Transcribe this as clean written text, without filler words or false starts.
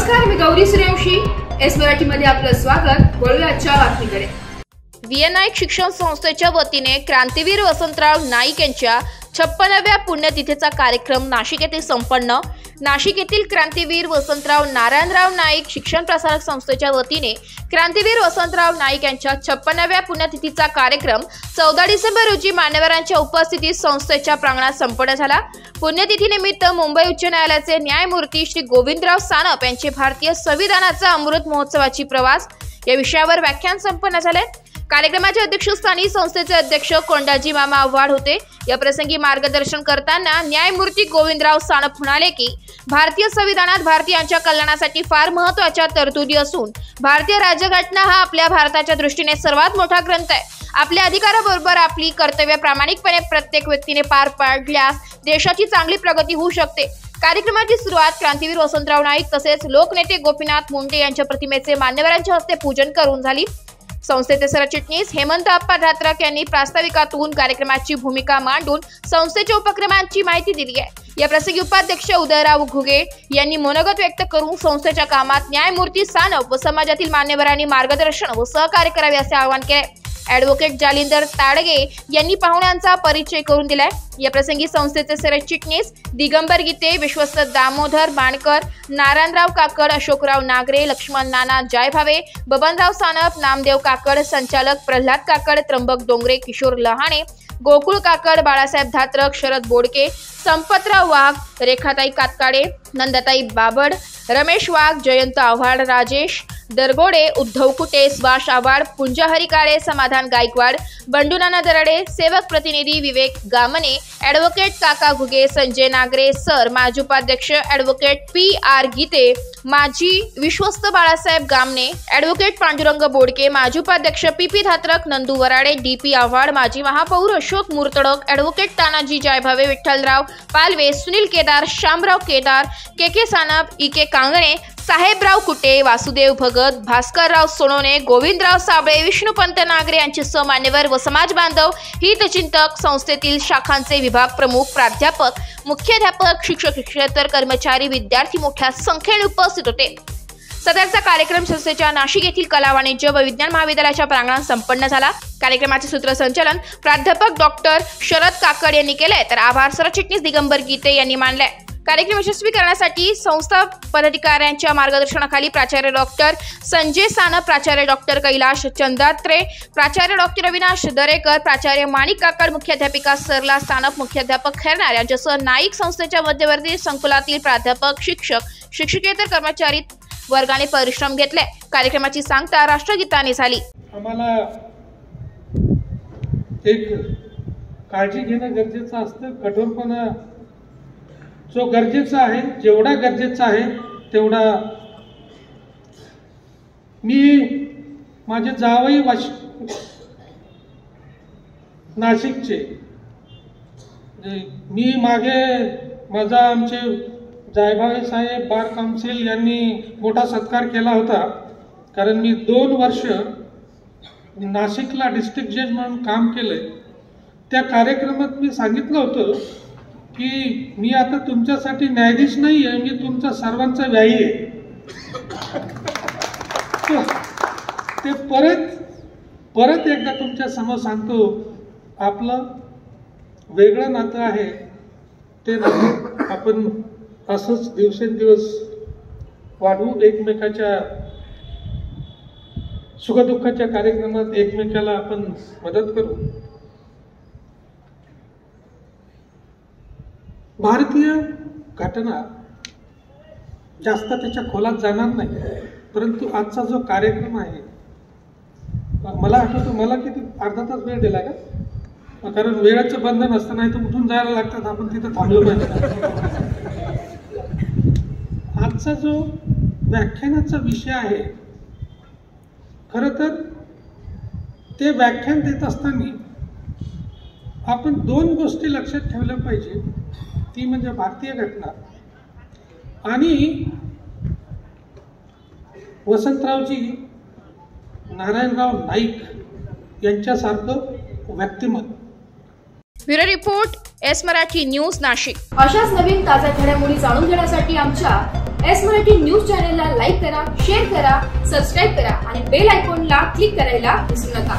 नमस्कार, मी गौरी सूर्यवंशी. एस मराठीमध्ये आपलं स्वागत. वळूया आजच्या बातमीकडे. विनायक शिक्षण संस्थेच्या वतीने क्रांतीवीर वसंतराव नाईक यांच्या 56व्या पुण्यतिथीचा कार्यक्रम नाशिक येथे संपन्न. नाशिक येथील क्रांतीवीर वसंतराव नारायणराव नाईक शिक्षण प्रसारक संस्थेच्या वतीने क्रांतीवीर वसंतराव नाईक यांच्या 56व्या पुण्यतिथीचा कार्यक्रम 14 डिसेंबर रोजी मान्यवरांच्या उपस्थितीत संस्थेच्या प्रांगणात संपन्न झाला. पुण्यतिथीनिमित्त मुंबई उच्च न्यायालयाचे न्यायमूर्ती श्री गोविंदराव सानप यांचे भारतीय संविधानाचा अमृत महोत्सवाची प्रवास या विषयावर व्याख्यान संपन्न झाले. कार्यक्रमाच्या अध्यक्षस्थानी संस्थेचे अध्यक्ष कोंडाजी मामा आव्हाड होते. या प्रसंगी मार्गदर्शन करताना न्यायमूर्ती गोविंदराव सानप म्हणाले की भारतीय संविधानात भारतीयांच्या कल्याणासाठी फार महत्त्वाच्या तरतुदी असून भारतीय राज्यघटना हा आपल्या भारताच्या दृष्टीने सर्वात मोठा ग्रंथ आहे. आपल्या अधिकाराबरोबर आपली कर्तव्य प्रामाणिकपणे प्रत्येक व्यक्तीने पार पाडल्यास देशाची चांगली प्रगती होऊ शकते. कार्यक्रमाची सुरुवात क्रांतीवीर वसंतराव नाईक तसेच लोकनेते गोपीनाथ मुंडे यांच्या प्रतिमेचे मान्यवरांच्या हस्ते पूजन करून झाली. संस्थेचे सरचिटणीस हेमंत अप्पा धात्रक यांनी प्रास्ताविकातून कार्यक्रमाची भूमिका मांडून संस्थेच्या उपक्रमांची माहिती दिली आहे. या प्रसंगी उपाध्यक्ष उदयराव घुगे यांनी मनोगत व्यक्त करून संस्थेच्या कामात न्यायमूर्ती सानप व समाजातील मान्यवरांनी मार्गदर्शन व सहकार्य करावे असे आवाहन केले. ॲडव्होकेट जालिंदर ताडगे यांनी पाहुण्यांचा परिचय करून दिलाय. या प्रसंगी संस्थेचे सरचिटणीस दिगंबर गीते, विश्वस्त दामोदर बाणकर, नारायणराव काकड, अशोकराव नागरे, लक्ष्मण नाना जायभावे, बबनराव सानप, नामदेव काकड, संचालक प्रल्हाद काकड, त्र्यंबक डोंगरे, किशोर लहाणे, गोकुळ काकड, बाळासाहेब धात्रक, शरद बोडके, संपतराव वाघ, रेखाताई कातकाडे, नंदाताई बाबड, रमेश वाघ, जयंत आव्हाड, राजेश दरगोडे, उद्धव कुटे, सुभाष आव्हाड, पुंजाहरी काळे, समाधान गायकवाड, बंडूनाना दराडे, सेवक प्रतिनिधी विवेक गामने, ॲडव्होकेट काका घुगे, संजय नागरे सर, माजी उपाध्यक्ष ॲडव्होकेट PR गीते, माजी विश्वस्त बाळासाहेब गामने, ॲडव्होकेट पांडुरंग बोडके, माजी उपाध्यक्ष PP धात्रक, नंदू वराडे, DP आव्हाड, माजी महापौर Ashok Murtadak, advocate Tanaji Jaybhave, Vitthalrao Palve, Sunil Kedar, Shyamrao Kedar, KK Sanap, EK Kangane, Sahebrao Kute, Vasudev Bhagat, Bhaskarrao Sonone, Govindrao Sable, Vishnupant Nagare यांचे मान्यवर व समाज बांधव, हितचिंतक, संस्थेतील शाखांचे विभाग प्रमुख, प्राध्यापक, मुख्याध्यापक, शिक्षक, शिक्षकेतर कर्मचारी, विद्यार्थी मोठ्या संख्येने उपस्थित होते. सदरचा कार्यक्रम संस्थेच्या नाशिक येथील कला, वाणिज्य व विज्ञान महाविद्यालयाच्या प्रांगणात संपन्न झाला. कार्यक्रमाचे सूत्रसंचालन प्राध्यापक डॉक्टर शरद काकड यांनी केले, तर आभार सरचिटणीस दिगंबर गीते यांनी मानले. कार्यक्रम यशस्वी करण्यासाठी संस्था पदाधिकाऱ्यांच्या मार्गदर्शनाखाली प्राचार्य डॉक्टर संजय सानप, प्राचार्य डॉक्टर कैलाश चंदात्रे, प्राचार्य डॉक्टर अविनाश दरेकर, प्राचार्य माणिक काकड, मुख्याध्यापिका सरला सानप, मुख्याध्यापक खैरनार यांच्यासह नाईक संस्थेच्या मध्यवर्ती संकुलातील प्राध्यापक, शिक्षक, शिक्षकेतर कर्मचारी वर्गाने परिश्रम घेतले. कार्यक्रमाची सांगता राष्ट्रगीताने झाली. आम्हाला एक काळजी घेणं गरजेचं असतं. कठोरपणा जो गरजेचा आहे, जेवढा गरजेचा आहे तेवढा. मी माझे जावई नाशिकचे, मी मागे माझा आमचे जायभावे साहेब बार काउन्सिल यांनी मोठा सत्कार केला होता, कारण मी 2 वर्ष नाशिकला डिस्ट्रिक्ट जज म्हणून काम केलंय. त्या कार्यक्रमात मी सांगितलं होतं की मी आता तुमच्यासाठी न्यायाधीश नाही आहे, मी तुमच्या सर्वांचा व्यायी आहे. ते परत एकदा तुमच्या समोर सांगतो, आपलं वेगळं नातं आहे. ते नातं आपण असंच दिवसेंदिवस वाढवू, एकमेकाच्या सुखदुःखाच्या कार्यक्रमात एकमेकाला आपण मदत करू. भारतीय घटना जास्त त्याच्या खोलात जाणार नाही, परंतु आजचा जो कार्यक्रम आहे, मला आठवतो मला किती अर्धा तास वेळ दिला का, कारण वेळाचं बंधन असतं, नाही तर उठून जायला लागतात, आपण तिथं थांबलो पाहिजे. आजचा जो व्याख्यानाचा विषय आहे, खरं तर ते व्याख्यान देत असताना आपण 2 गोष्टी लक्षात ठेवल्या पाहिजे. ती म्हणजे भारतीय घटना आणि वसंतरावजी नारायणराव नाईक यांच्यासारखं व्यक्तिमत्व. Bureau report, S Marathi news, Nashik. अशाच नवीन ताज्या घडामोडी जाणून घेण्यासाठी आमच्या एस मराठी न्यूज चॅनलला लाईक करा, शेअर करा, सबस्क्राईब करा आणि बेल आयकॉनला क्लिक करायला विसरू नका.